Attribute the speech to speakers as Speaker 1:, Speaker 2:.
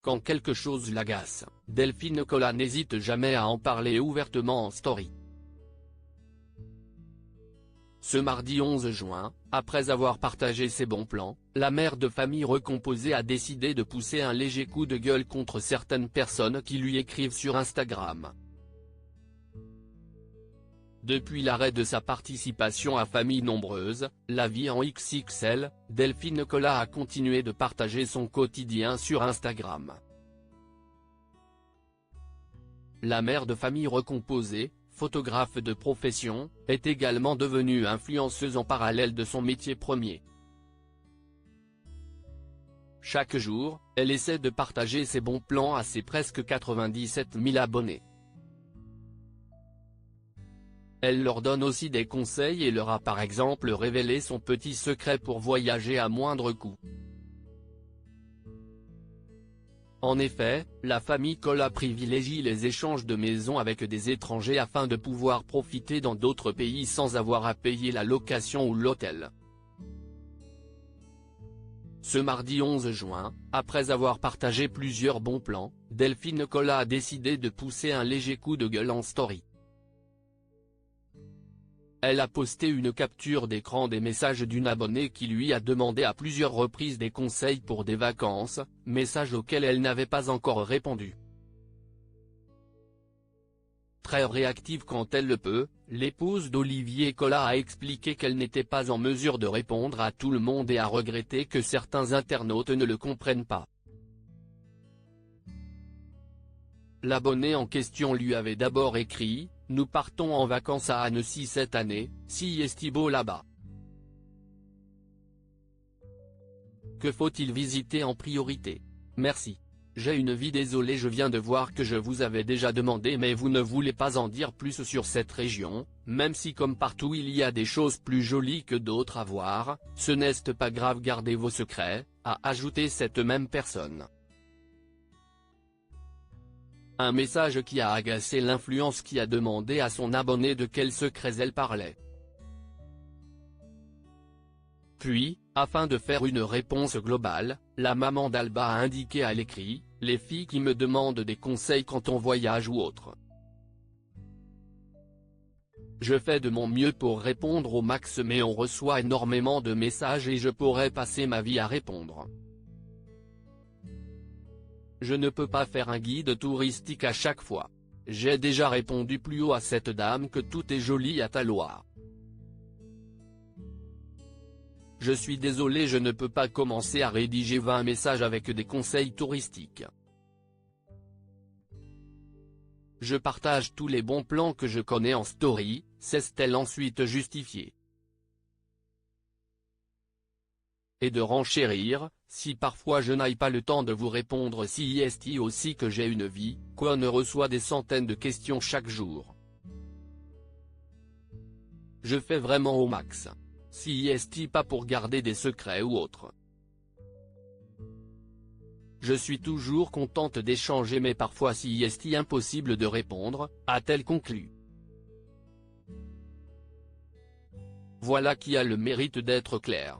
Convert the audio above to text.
Speaker 1: Quand quelque chose l'agace, Delphine Collat n'hésite jamais à en parler ouvertement en story. Ce mardi 11 juin, après avoir partagé ses bons plans, la mère de famille recomposée a décidé de pousser un léger coup de gueule contre certaines personnes qui lui écrivent sur Instagram. Depuis l'arrêt de sa participation à Famille Nombreuse, la vie en XXL, Delphine Collat a continué de partager son quotidien sur Instagram. La mère de famille recomposée, photographe de profession, est également devenue influenceuse en parallèle de son métier premier. Chaque jour, elle essaie de partager ses bons plans à ses presque 97 000 abonnés. Elle leur donne aussi des conseils et leur a par exemple révélé son petit secret pour voyager à moindre coût. En effet, la famille Collat privilégie les échanges de maisons avec des étrangers afin de pouvoir profiter dans d'autres pays sans avoir à payer la location ou l'hôtel. Ce mardi 11 juin, après avoir partagé plusieurs bons plans, Delphine Collat a décidé de pousser un léger coup de gueule en story. Elle a posté une capture d'écran des messages d'une abonnée qui lui a demandé à plusieurs reprises des conseils pour des vacances, messages auxquels elle n'avait pas encore répondu. Très réactive quand elle le peut, l'épouse d'Olivier Collat a expliqué qu'elle n'était pas en mesure de répondre à tout le monde et a regretté que certains internautes ne le comprennent pas. L'abonné en question lui avait d'abord écrit: « Nous partons en vacances à Annecy cette année, si est beau là-bas. Que faut-il visiter en priorité? Merci. J'ai une vie, désolé, je viens de voir que je vous avais déjà demandé mais vous ne voulez pas en dire plus sur cette région, même si comme partout il y a des choses plus jolies que d'autres à voir, ce n'est pas grave, gardez vos secrets », a ajouté cette même personne. Un message qui a agacé l'influence qui a demandé à son abonné de quels secrets elle parlait. Puis, afin de faire une réponse globale, la maman d'Alba a indiqué à l'écrit: « Les filles qui me demandent des conseils quand on voyage ou autre. Je fais de mon mieux pour répondre au max mais on reçoit énormément de messages et je pourrais passer ma vie à répondre. Je ne peux pas faire un guide touristique à chaque fois. J'ai déjà répondu plus haut à cette dame que tout est joli à Taloir. Je suis désolé, je ne peux pas commencer à rédiger 20 messages avec des conseils touristiques. Je partage tous les bons plans que je connais en story », s'est-elle ensuite justifiée. Et de renchérir: « Si parfois je n'aille pas le temps de vous répondre, si est aussi que j'ai une vie, qu'on ne reçoit des centaines de questions chaque jour. Je fais vraiment au max. Si est pas pour garder des secrets ou autre. Je suis toujours contente d'échanger mais parfois si est impossible de répondre », a-t-elle conclu. Voilà qui a le mérite d'être clair.